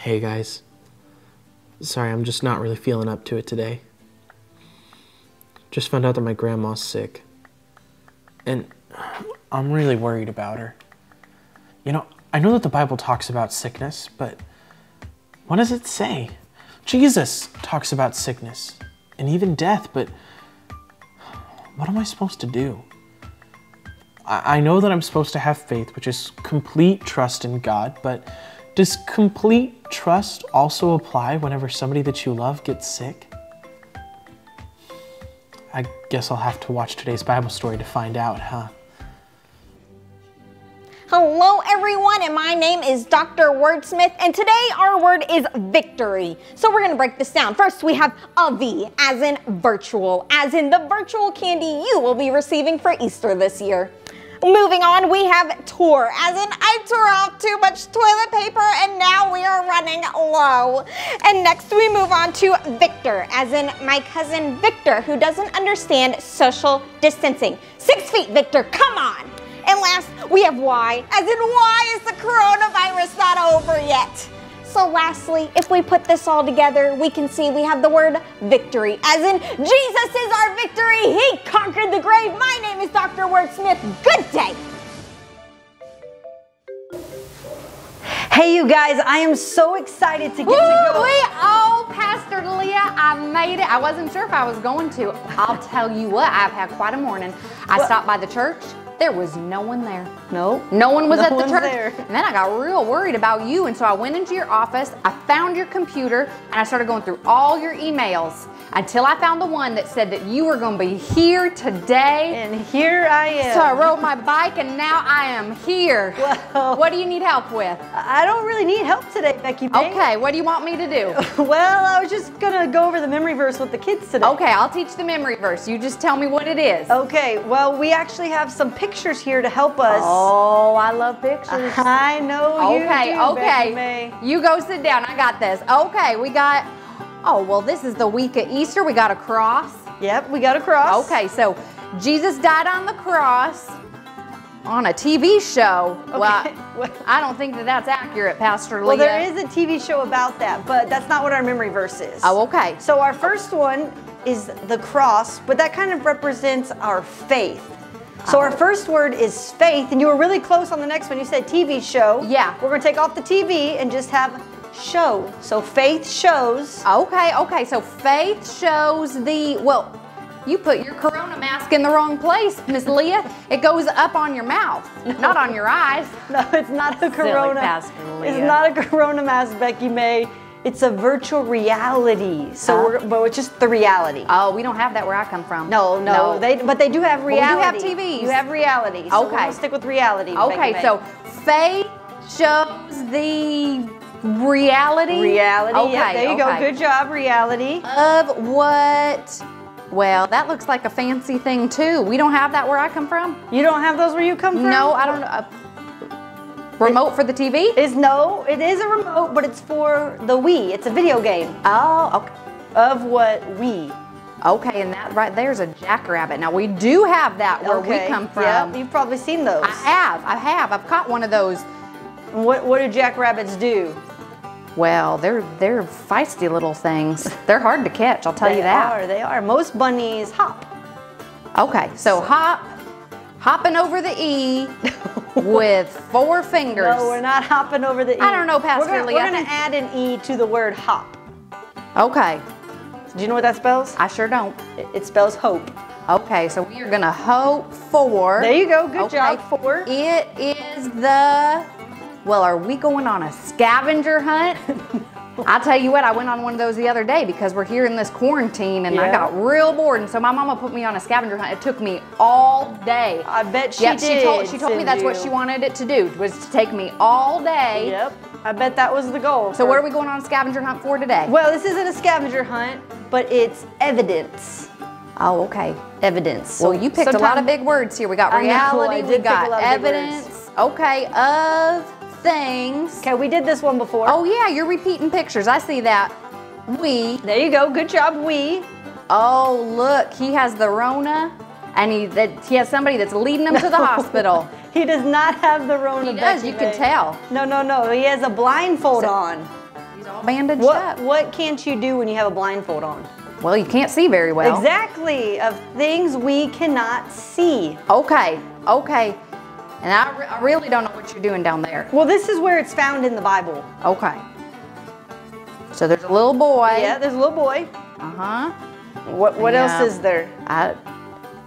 Hey guys, sorry, I'm just not really feeling up to it today. Just found out that my grandma's sick, and I'm really worried about her. You know, I know that the Bible talks about sickness, but what does it say? Jesus talks about sickness and even death, but what am I supposed to do? I know that I'm supposed to have faith, which is complete trust in God, but does complete trust also apply whenever somebody that you love gets sick? I guess I'll have to watch today's Bible story to find out, huh? Hello everyone, and my name is Dr. Wordsmith, and today our word is victory. So we're gonna break this down. First we have a V, as in virtual, as in the virtual candy you will be receiving for Easter this year. Moving on, we have tour, as in I tore off too much toilet paper and now we are running low. And next we move on to Victor, as in my cousin Victor, who doesn't understand social distancing. 6 feet, Victor, come on. And last, we have Y, as in why is the coronavirus not over yet? So lastly, if we put this all together, we can see we have the word victory, as in Jesus is our victory. He conquered the grave. My name is Dr. Wordsmith. Good day. Hey you guys, I am so excited to get to go. Oh, Pastor Leah, I made it. I wasn't sure if I was going to. I'll tell you what, I've had quite a morning. I stopped by the church. There was no one there. No. No one was at the church. There. And then I got real worried about you. And so I went into your office, I found your computer, and I started going through all your emails until I found the one that said that you were going to be here today. And here I am. So I rode my bike and now I am here. Well, what do you need help with? I don't really need help today, Becky May. Okay, what do you want me to do? Well, I was just going to go over the memory verse with the kids today. Okay, I'll teach the memory verse. You just tell me what it is. Okay, well, we actually have some pictures here to help us. Oh, I love pictures. I know you do, Becky May. You go sit down. I got this. Okay, we got, oh, well, this is the week of Easter. We got a cross. Yep, we got a cross. Okay, so Jesus died on the cross on a TV show. Okay. Well, I don't think that that's accurate, Pastor Leah. Well, there is a TV show about that, but that's not what our memory verse is. Oh, okay. So our first one is the cross, but that kind of represents our faith. So our first word is faith, and you were really close on the next one. You said TV show. Yeah. We're going to take off the TV and just have show. So faith shows. Okay, so faith shows the, well, you put your corona mask in the wrong place, Miss Leah. It goes up on your mouth, not on your eyes. No, it's not a corona. Pastor Leah. It's not a corona mask, Becky May. It's a virtual reality. So but it's just the reality. Oh, we don't have that where I come from. No. But they do have reality. Well, we do have TVs. You have reality. So we're gonna stick with reality. Okay, so faith shows the reality. Reality. Okay, Yep, there you go. Good job. Reality. Of what? Well, that looks like a fancy thing too. We don't have that where I come from. You don't have those where you come from? No, I don't know. Remote for the TV? No, it is a remote, but it's for the Wii. It's a video game. Oh, okay. Of what Wii. Okay, and that right there's a jackrabbit. Now we do have that where we come from. Yeah, you've probably seen those. I have. I've caught one of those. What do jackrabbits do? Well, they're feisty little things. They're hard to catch, I'll tell you that. They are. Most bunnies hop. Okay, so hopping over the E with 4 fingers. No, we're not hopping over the E. I don't know, Pastor Leah. We're going to add an E to the word hop. Okay. Do you know what that spells? I sure don't. It spells hope. Okay, so we are going to hope for. There you go. Good job. For. It is the, well, are we going on a scavenger hunt? I'll tell you what, I went on one of those the other day because we're here in this quarantine and I got real bored, and so my mama put me on a scavenger hunt. It took me all day. I bet she did. She told me that's what she wanted it to do, was to take me all day. Yep, I bet that was the goal. So what are we going on a scavenger hunt for today? Well, this isn't a scavenger hunt, but it's evidence. Oh, okay. Evidence. Well, you picked a lot of big words here. We got reality, we got evidence, okay, of things. Okay, we did this one before. Oh yeah, you're repeating pictures. I see that. There you go. Good job, we. Oh, look, he has the Rona, and he has somebody that's leading him to the hospital. He does not have the Rona. He does, you can tell. No. He has a blindfold on. all bandaged up. What can't you do when you have a blindfold on? Well, you can't see very well. Exactly, of things we cannot see. Okay. And I really don't know what you're doing down there. Well, this is where it's found in the Bible. Okay. So there's a little boy. Yeah, there's a little boy. Uh-huh. What else is there?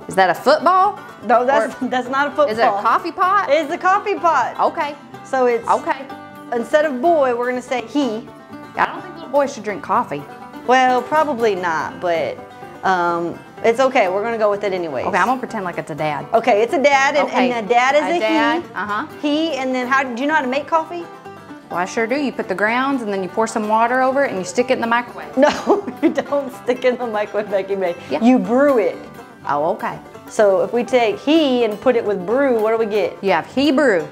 Is that a football? No, that's not a football. Is it a coffee pot? It's a coffee pot. Okay. So it's, Okay. instead of boy, we're gonna say he. I don't think little boys should drink coffee. Well, probably not, but it's okay. We're gonna go with it anyways. Okay, I'm gonna pretend like it's a dad. Okay, it's a dad, and, Okay. and a dad is a dad. he. Uh-huh. He, and then do you know how to make coffee? Well, I sure do. You put the grounds and then you pour some water over it and you stick it in the microwave. No, you don't stick it in the microwave, Becky May. Yeah. You brew it. Oh, okay. So if we take he and put it with brew, what do we get? You have Hebrews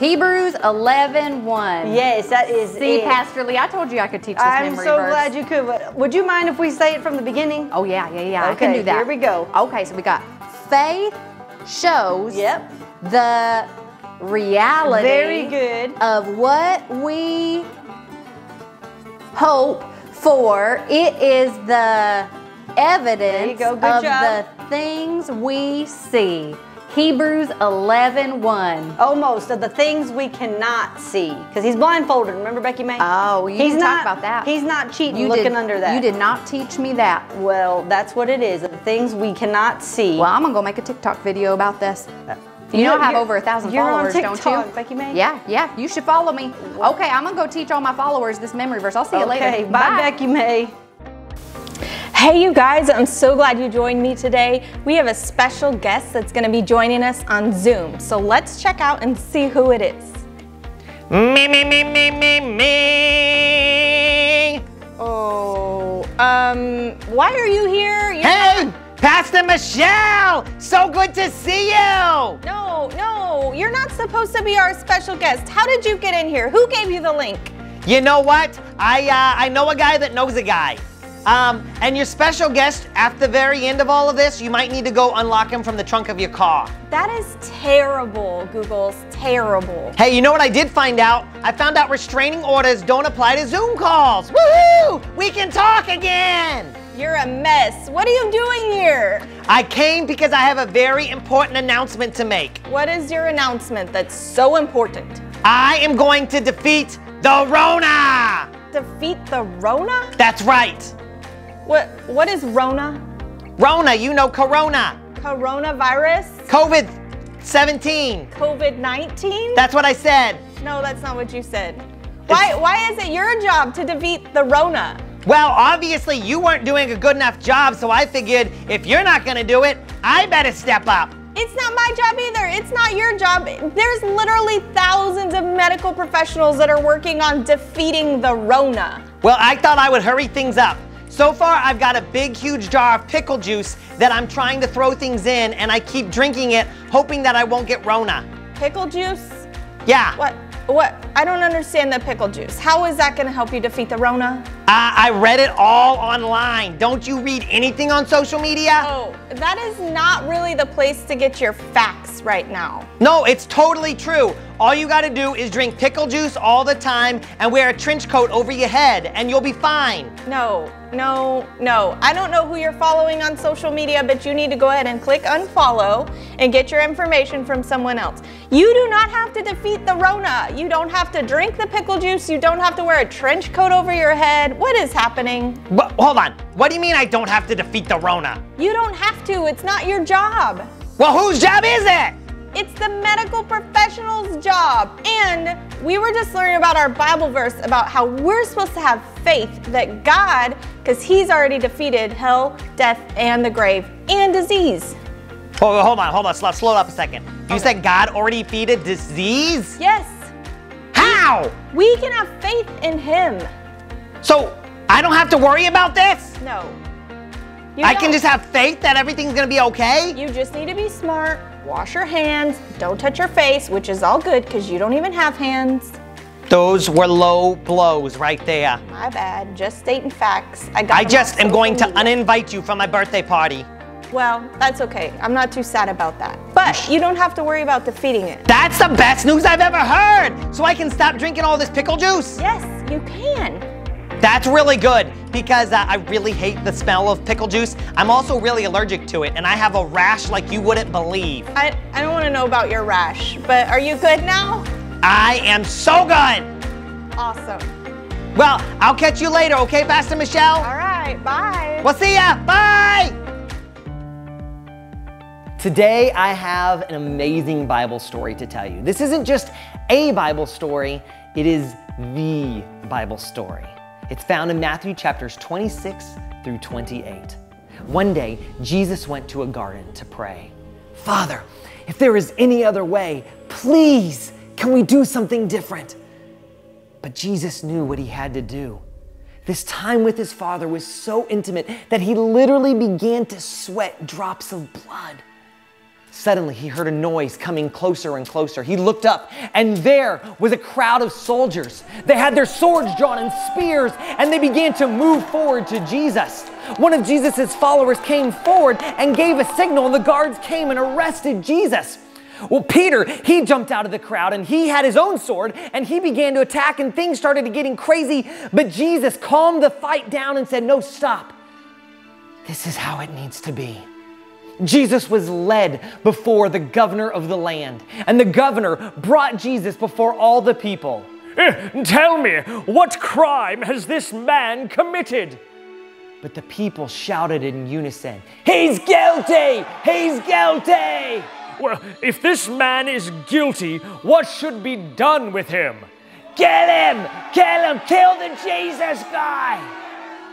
11:1. Yes, that is See, it. Pastor Lee, I told you I could teach this I'm memory so verse. glad you could. But would you mind if we say it from the beginning? Oh, yeah. I Okay, can do that. here we go. Okay, so we got faith shows Yep. the reality Very good. of what we hope for. It is the evidence There you go. Good of job. the things we see. Hebrews 11:1. Almost of the things we cannot see. Because he's blindfolded. Remember, Becky May? Oh, you he's didn't not, talk about that. He's not cheating looking under that. You did not teach me that. Well, that's what it is. The things we cannot see. Well, I'm gonna go make a TikTok video about this. You know I have over 1,000 followers, you're on don't you? TikTok, Becky May? Yeah, you should follow me. Okay, I'm gonna go teach all my followers this memory verse. I'll see you later. Okay, bye, Becky May. Hey you guys, I'm so glad you joined me today. We have a special guest that's going to be joining us on Zoom. So let's check out and see who it is. Me. Oh, why are you here? Hey, Pastor Michelle, so good to see you. No, you're not supposed to be our special guest. How did you get in here? Who gave you the link? You know what? I know a guy that knows a guy. And your special guest, at the very end of all of this, you might need to go unlock him from the trunk of your car. That is terrible, Google's terrible. Hey, you know what I did find out? I found out restraining orders don't apply to Zoom calls. Woohoo! We can talk again! You're a mess. What are you doing here? I came because I have a very important announcement to make. What is your announcement that's so important? I am going to defeat the Rona! Defeat the Rona? That's right. What is Rona? Rona, you know Corona. Coronavirus? COVID-17. COVID-19? That's what I said. No, that's not what you said. Why is it your job to defeat the Rona? Well, obviously you weren't doing a good enough job, so I figured if you're not gonna do it, I better step up. It's not my job either. It's not your job. There's literally thousands of medical professionals that are working on defeating the Rona. Well, I thought I would hurry things up. So far, I've got a big, huge jar of pickle juice that I'm trying to throw things in, and I keep drinking it, hoping that I won't get Rona. Pickle juice? Yeah. What? I don't understand the pickle juice. How is that gonna help you defeat the Rona? I read it all online. Don't you read anything on social media? Oh, that is not really the place to get your facts right now. No, it's totally true. All you gotta do is drink pickle juice all the time and wear a trench coat over your head, and you'll be fine. No. I don't know who you're following on social media, but you need to go ahead and click unfollow and get your information from someone else. You do not have to defeat the Rona. You don't have to drink the pickle juice. You don't have to wear a trench coat over your head. What is happening? But hold on. What do you mean I don't have to defeat the Rona? You don't have to. It's not your job. Well, whose job is it? It's the medical professional's job. And we were just learning about our Bible verse about how we're supposed to have faith that God, because he's already defeated hell, death, and the grave, and disease. Oh, hold on, slow up a second. You said God already defeated disease? Yes. How? We can have faith in him. So, I don't have to worry about this? No. I can just have faith that everything's gonna be okay? You just need to be smart, wash your hands, don't touch your face, which is all good because you don't even have hands. Those were low blows right there. My bad, just stating facts. I just am going to uninvite you from my birthday party. Well, that's okay. I'm not too sad about that. But you don't have to worry about defeating it. That's the best news I've ever heard! So I can stop drinking all this pickle juice? Yes, You can. That's really good because I really hate the smell of pickle juice. I'm also really allergic to it and I have a rash like you wouldn't believe. I don't want to know about your rash, but are you good now? I am so good. Awesome. Well, I'll catch you later, okay, Pastor Michelle? All right, bye. We'll see ya, bye! Today I have an amazing Bible story to tell you. This isn't just a Bible story, it is the Bible story. It's found in Matthew chapters 26 through 28. One day, Jesus went to a garden to pray. Father, if there is any other way, please, can we do something different? But Jesus knew what he had to do. This time with his Father was so intimate that he literally began to sweat drops of blood. Suddenly, he heard a noise coming closer and closer. He looked up, and there was a crowd of soldiers. They had their swords drawn and spears, and they began to move forward to Jesus. One of Jesus' followers came forward and gave a signal, and the guards came and arrested Jesus. Well, Peter, he jumped out of the crowd, and he had his own sword, and he began to attack, and things started getting crazy. But Jesus calmed the fight down and said, "No, stop. This is how it needs to be." Jesus was led before the governor of the land, and the governor brought Jesus before all the people. Tell me, what crime has this man committed? But the people shouted in unison, "He's guilty! He's guilty!" Well, if this man is guilty, what should be done with him? Kill him! Kill him! Kill the Jesus guy!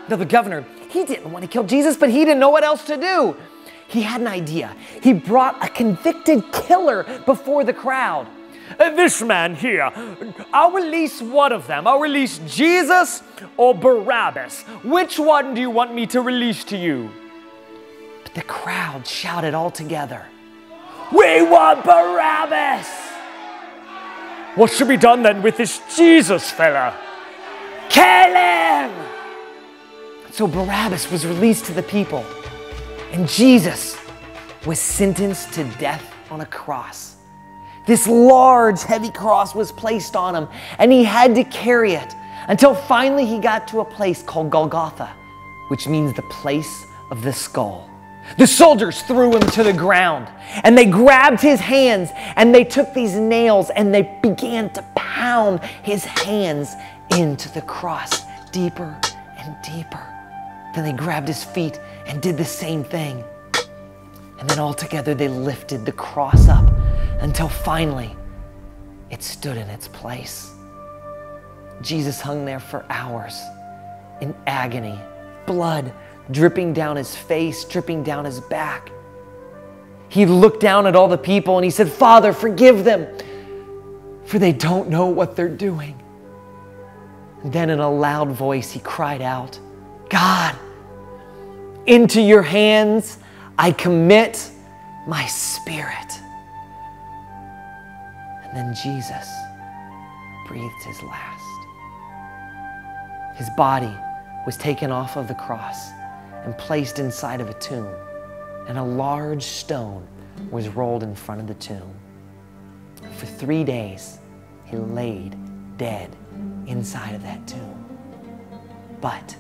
Now the governor, he didn't want to kill Jesus, but he didn't know what else to do. He had an idea. He brought a convicted killer before the crowd. This man here, I'll release one of them. I'll release Jesus or Barabbas. Which one do you want me to release to you? But the crowd shouted all together, "We want Barabbas!" What should be done then with this Jesus fella? Kill him! So Barabbas was released to the people, and Jesus was sentenced to death on a cross. This large, heavy cross was placed on him, and he had to carry it until finally he got to a place called Golgotha, which means the place of the skull. The soldiers threw him to the ground, and they grabbed his hands, and they took these nails, and they began to pound his hands into the cross deeper and deeper. Then they grabbed his feet and did the same thing. And then all together they lifted the cross up until finally it stood in its place. Jesus hung there for hours in agony, blood dripping down his face, dripping down his back. He looked down at all the people and he said, "Father, forgive them, for they don't know what they're doing." And then in a loud voice he cried out, "God, into your hands I commit my spirit." And then Jesus breathed his last. His body was taken off of the cross and placed inside of a tomb, and a large stone was rolled in front of the tomb. For 3 days, he laid dead inside of that tomb. But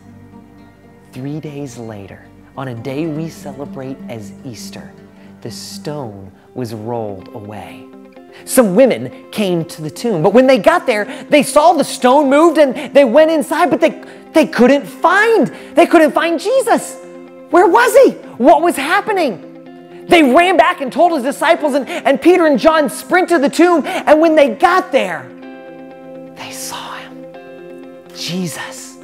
3 days later, on a day we celebrate as Easter, the stone was rolled away. Some women came to the tomb, but when they got there, they saw the stone moved and they went inside, but they couldn't find Jesus. Where was he? What was happening? They ran back and told his disciples, and Peter and John sprinted to the tomb, and when they got there, they saw him. Jesus.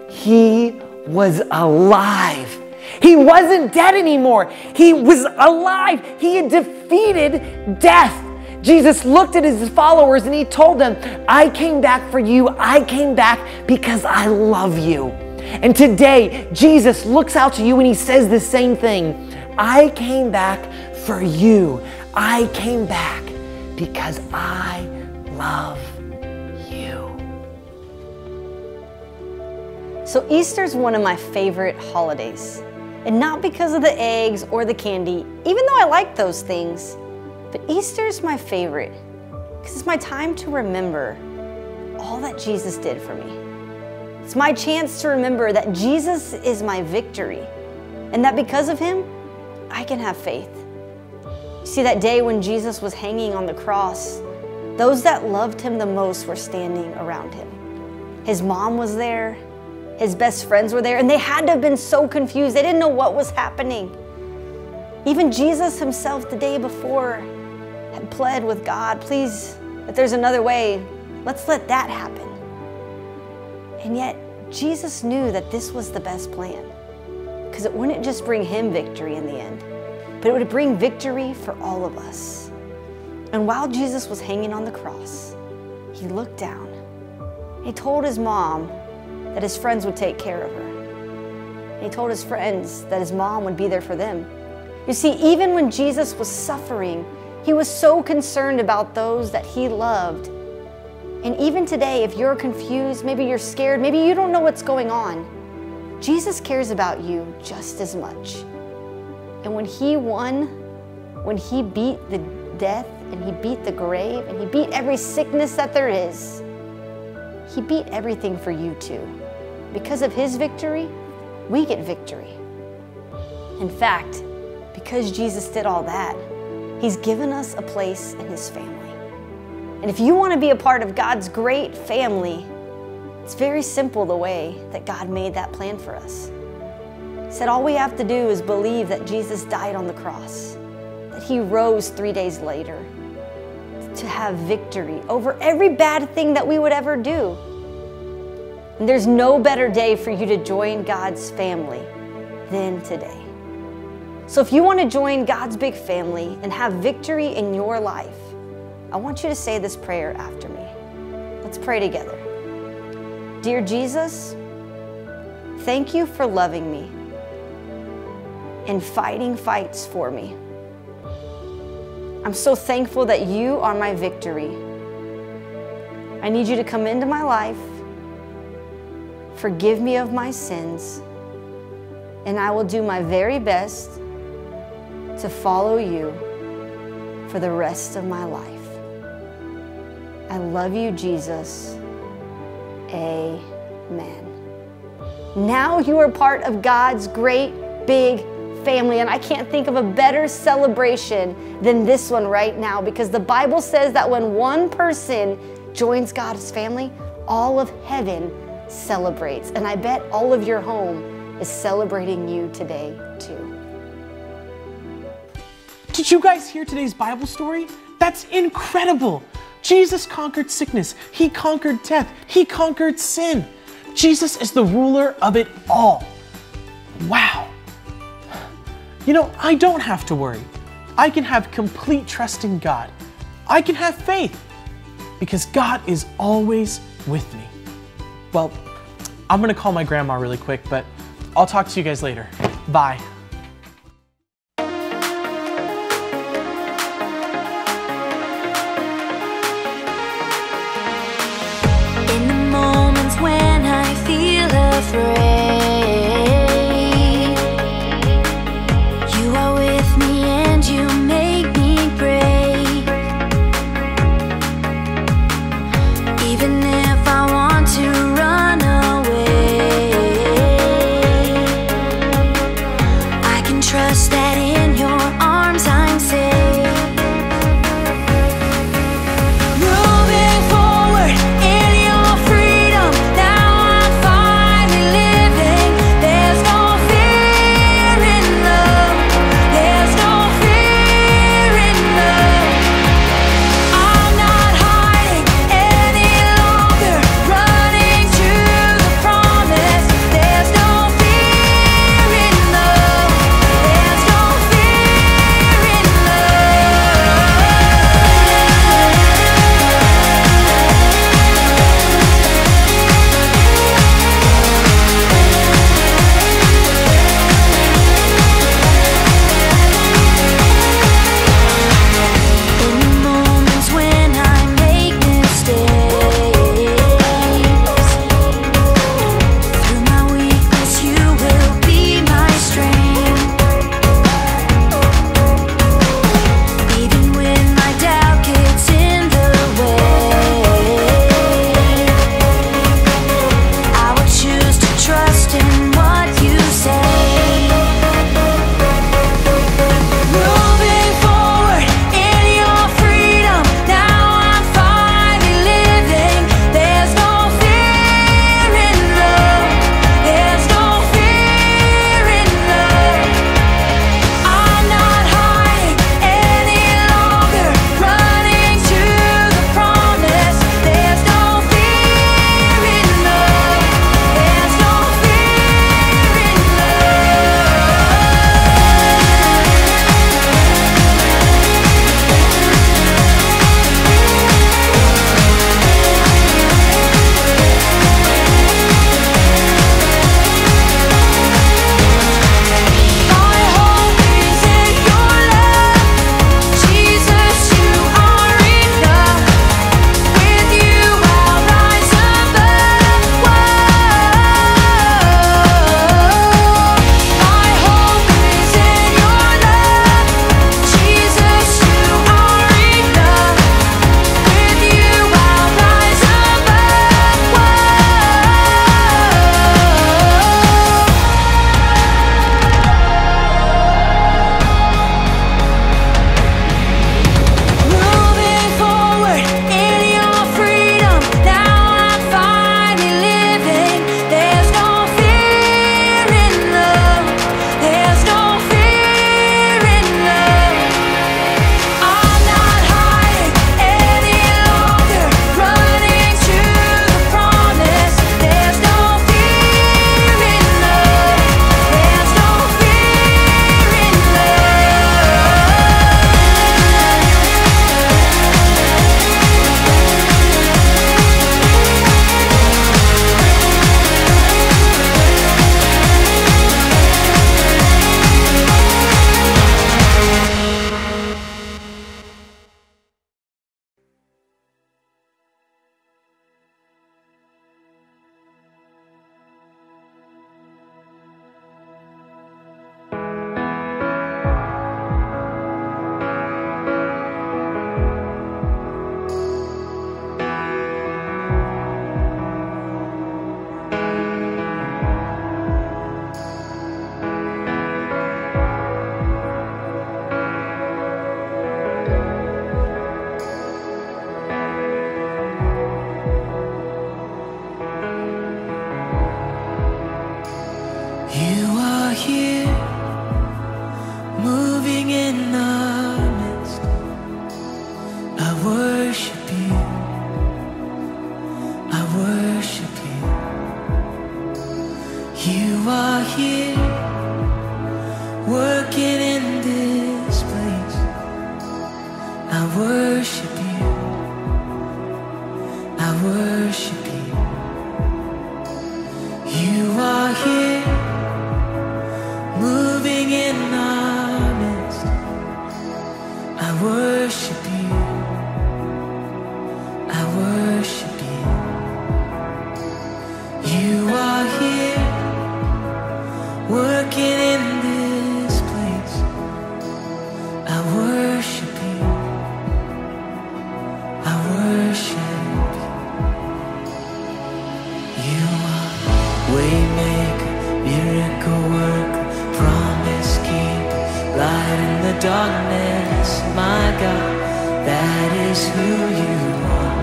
He was alive. He wasn't dead anymore. He was alive. He had defeated death. Jesus looked at his followers and he told them, "I came back for you. I came back because I love you." And today, Jesus looks out to you and he says the same thing. "I came back for you. I came back because I love you." So Easter's one of my favorite holidays. And not because of the eggs or the candy, even though I like those things. But Easter's my favorite because it's my time to remember all that Jesus did for me. It's my chance to remember that Jesus is my victory and that because of him, I can have faith. You see, that day when Jesus was hanging on the cross, those that loved him the most were standing around him. His mom was there, his best friends were there, and they had to have been so confused. They didn't know what was happening. Even Jesus himself the day before had pled with God, please, if there's another way, let's let that happen. And yet, Jesus knew that this was the best plan because it wouldn't just bring him victory in the end, but it would bring victory for all of us. And while Jesus was hanging on the cross, he looked down. He told his mom that his friends would take care of her. And he told his friends that his mom would be there for them. You see, even when Jesus was suffering, he was so concerned about those that he loved. And even today, if you're confused, maybe you're scared, maybe you don't know what's going on, Jesus cares about you just as much. And when he won, when he beat the death and he beat the grave and he beat every sickness that there is, he beat everything for you too. Because of his victory, we get victory. In fact, because Jesus did all that, he's given us a place in his family. And if you want to be a part of God's great family, it's very simple the way that God made that plan for us. He said all we have to do is believe that Jesus died on the cross, that he rose 3 days later to have victory over every bad thing that we would ever do. And there's no better day for you to join God's family than today. So if you want to join God's big family and have victory in your life, I want you to say this prayer after me. Let's pray together. Dear Jesus, thank you for loving me and fighting fights for me. I'm so thankful that you are my victory. I need you to come into my life, forgive me of my sins, and I will do my very best to follow you for the rest of my life. I love you, Jesus. Amen. Now you are part of God's great big family, and I can't think of a better celebration than this one right now, because the Bible says that when one person joins God's family, all of heaven celebrates. And I bet all of your home is celebrating you today too. Did you guys hear today's Bible story? That's incredible. Jesus conquered sickness. He conquered death. He conquered sin. Jesus is the ruler of it all. Wow. You know, I don't have to worry. I can have complete trust in God. I can have faith because God is always with me. Well, I'm gonna call my grandma really quick, but I'll talk to you guys later. Bye. In the moments when I feel afraid, you are with me and you make me brave. Even if I want to run away, I worship you. I worship you. You are here, moving in our midst. I worship you. I worship you. You are here, working in this place. I worship you. I worship you. You are waymaker, miracle worker, promise keeper, light in the darkness. My God, that is who you are.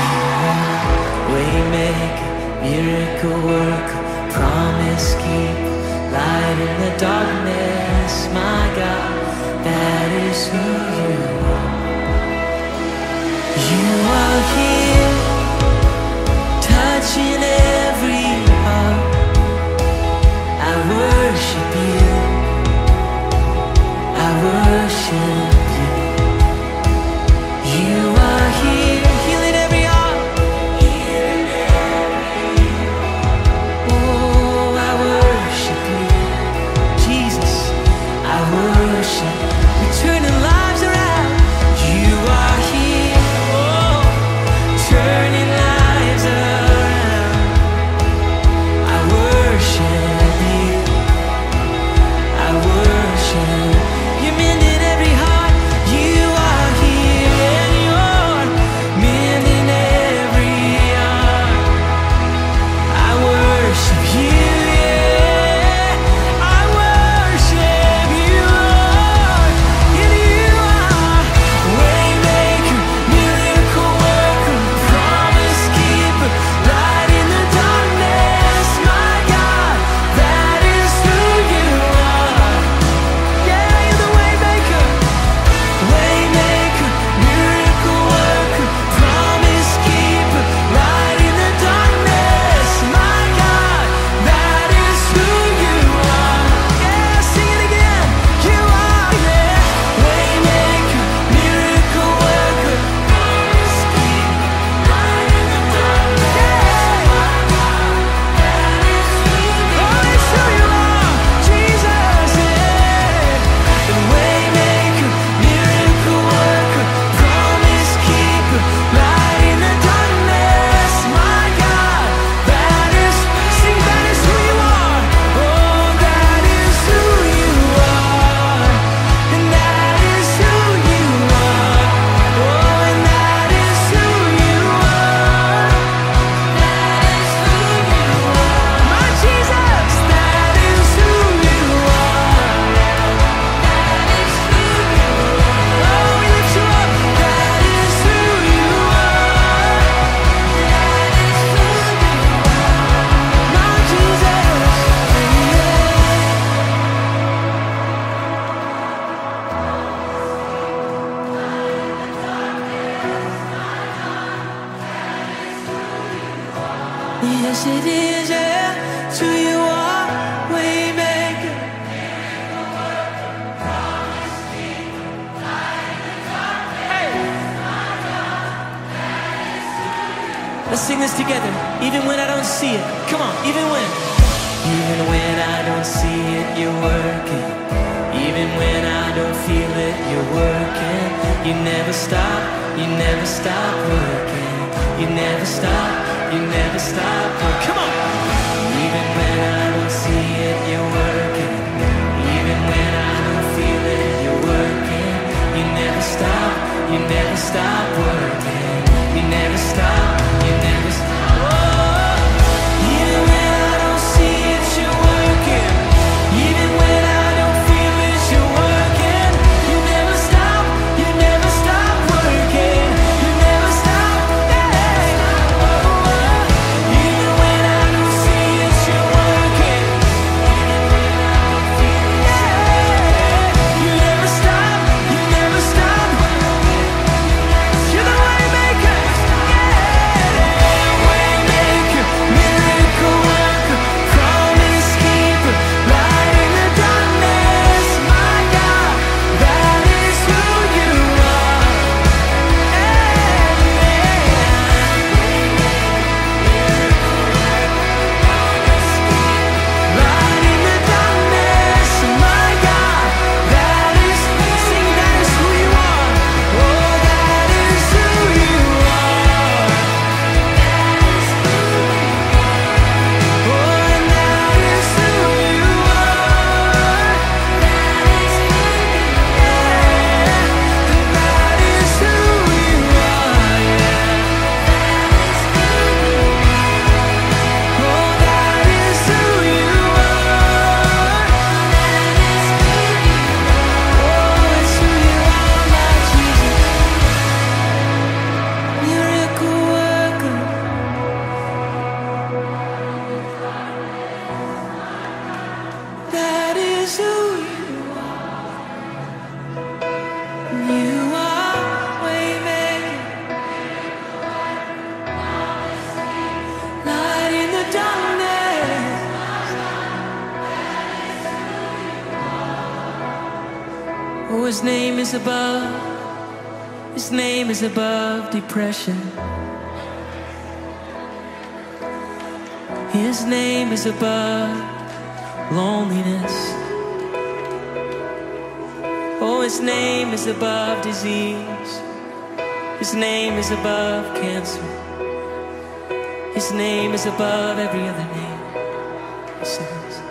You are waymaker, miracle worker, promise keeper, light in the darkness. My God, that is who you are. You are here, touching every heart. I worship you. I worship you. You are here, healing every heart. Oh, I worship you, Jesus. I worship, you're turning lives around. You are here, oh, turning lives around. I worship you. I worship. You're mending every heart. You are here and you're mending every heart. I worship you, yeah. I worship you, Lord. And you are waymaker, miracle worker, promise keeper, light in the darkness. My God, that is who you are. Yeah, you're the waymaker, waymaker, miracle worker, promise keeper, light in the darkness. My God, that is who you are. Yeah, sing it again. You are, yeah, waymaker, miracle worker, promise keeper, light in the darkness. Yeah, my God, that is who you are. Oh, it's who you are, Jesus. Yeah, waymaker, miracle worker, promise keeper, light in the darkness. My God, that is, sing, that is who you are. Oh, that is who you are. And that is who you are. Oh, and that is who you are. That is who you are. My Jesus, that is who you are. That is who you are. Oh, we lift you up. That is who you are. That is who you are. My Jesus. Yes, it is, yeah. It's who you are, waymaker. Let's sing this together, even when I don't see it. Come on, even when I don't see it, you're working. Even when I don't feel it, you're working. You never stop working. You never stop working. Come on. Even when I don't see it, you're working. Even when I don't feel it, you're working. You never stop working. You never stop. Oh, even when I don't see it, you're working. Even when I don't feel it, you're working. You never stop working. You never stop, yeah. Oh, even when I don't see it, you're working. Yeah, you never stop. You're the way maker, yeah. You are waymaker, light in the darkness. Oh, his name is above. His name is above depression. His name is above loneliness. Oh, his name is above disease. His name is above cancer. His name is above every other name. He says,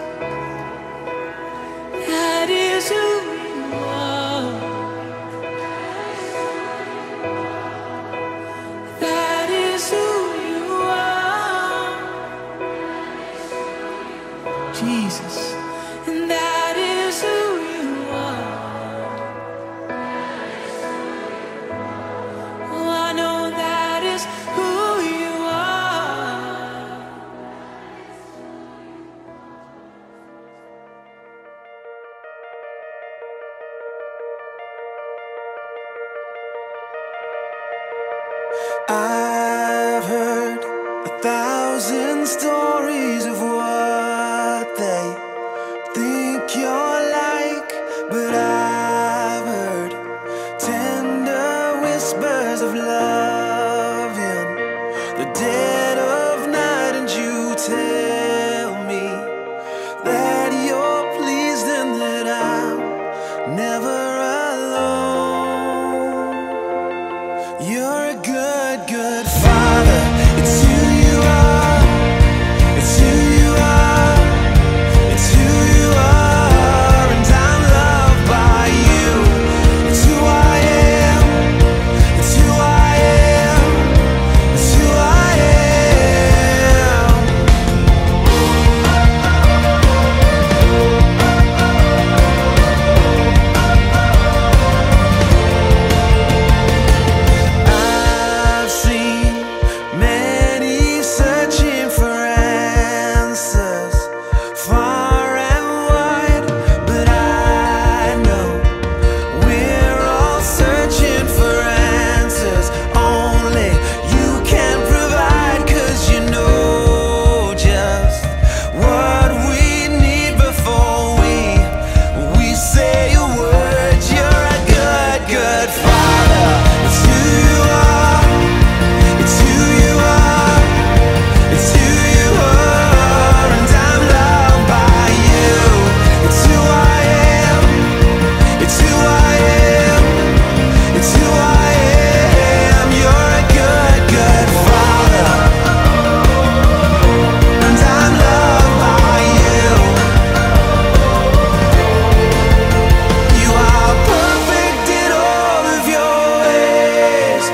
that is who you are. That is who you are, Jesus, and that is who you are. Oh, I know that is who you are. I've heard 1,000 stories of what they think you're like, but I've heard tender whispers of love in the dead of night, and you tell me that you're pleased and that I'm never alone. You're a good, good father. It's who you are. It's who you are. It's who you are. And I'm loved by you. It's who I am. It's who I am. It's who I am. I've seen many searching for answers far and wide, but I know we're all searching for answers only you can provide, 'cause you know just what we need before we say a word. You're a good, good father. It's who you are. It's who you are. It's who you are, and I'm loved by you. It's who I am. It's who I am. It's who I am. You're a good, good father, and I'm loved by you. You are perfect in all of your ways.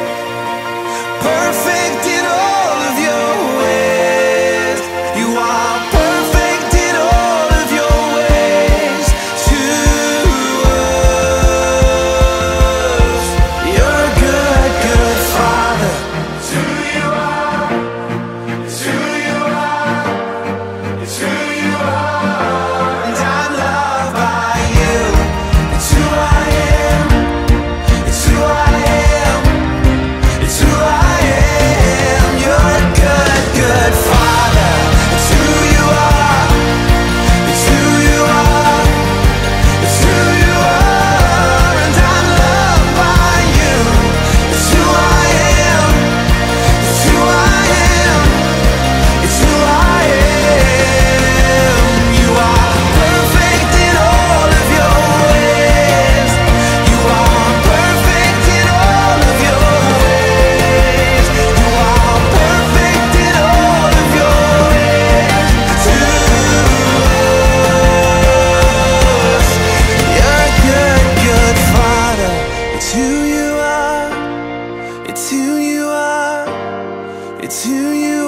Perfect in all of your ways. You are perfect in all of your ways to us. You're a good, good father. It's who you are. It's who you are. It's who you are. And I'm loved by you. It's who I am. It's who I am. It's who I am. You're a good, good father. It's who you are. It's who you are. It's who you are, and I'm loved by you. It's who I am. It's who I am. It's who I am. You are perfect in all of your ways. You are perfect in all of your ways. You are perfect in all of your ways to us. You're a good, good father. It's who you are. It's who you are. It's who you